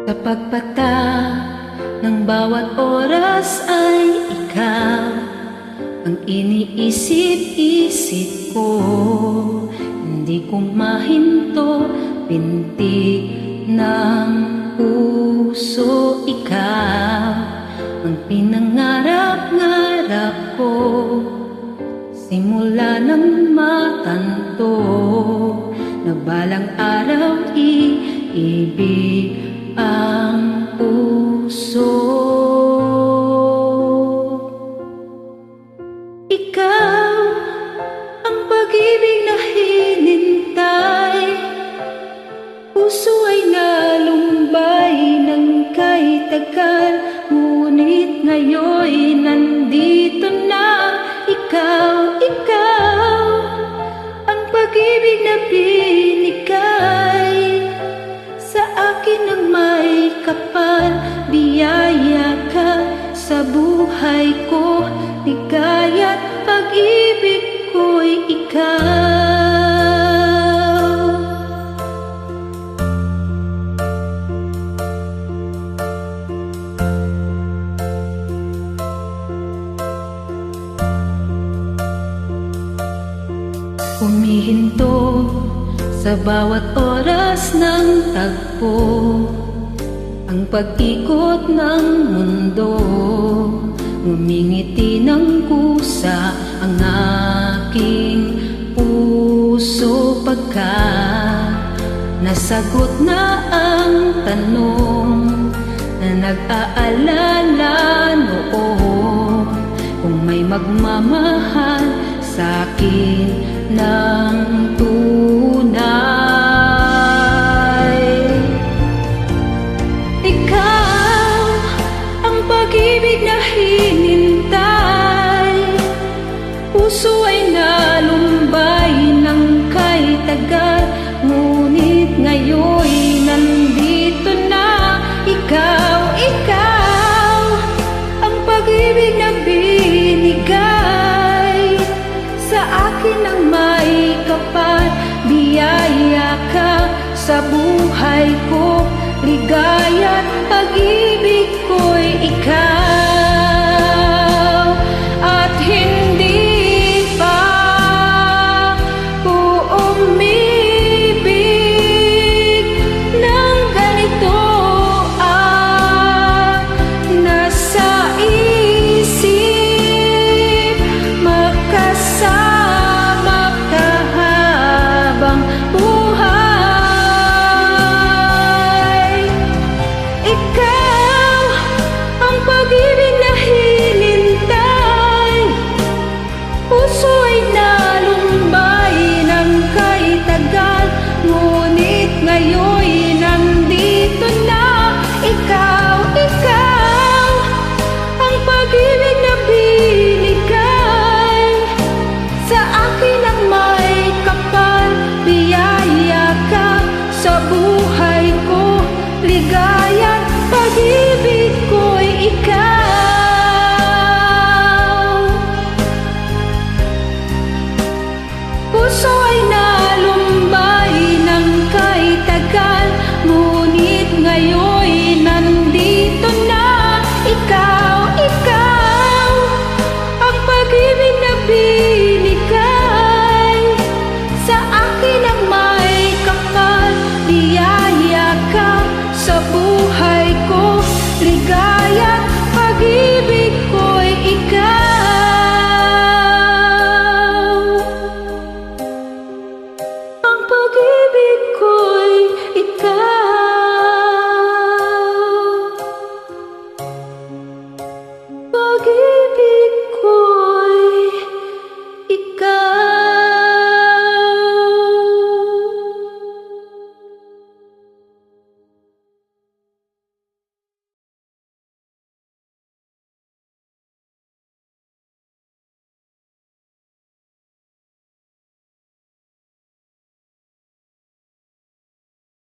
Sa pagpata ng bawat oras ay ikaw ang iniisip-isip ko. Hindi ko mahinto, pintig ng puso, ikaw ang pinangarap-ngarap ko. Simula ng matanto na balang araw iibig ang puso. Ikaw ang pag-ibig na hinintay, puso ay nalumbay ng kay tagal, ngunit ngayon'y nandito na. Ikaw ang pag-ibig na binigay sa akin ng may kapal. Biyaya ka sa buhay ko, ligaya't pag-ibig ko'y ikaw. Humihinto sa bawat oras ng tagpo, ang pag-ikot ng mundo. Ngumingiti ng kusa ang aking puso pagkat nasagot na ang tanong na nag-aalala noon. Kung may magmamahal sa'kin ng tunay, ikaw ang pag-ibig na hinintay, puso ay nalumbay ng kay tagal, ngunit ngayon'y nandito na. Ikaw ang pag-ibig na binigay sa akin ng may kapal. Biyaya ka sa buhay ko, ligaya't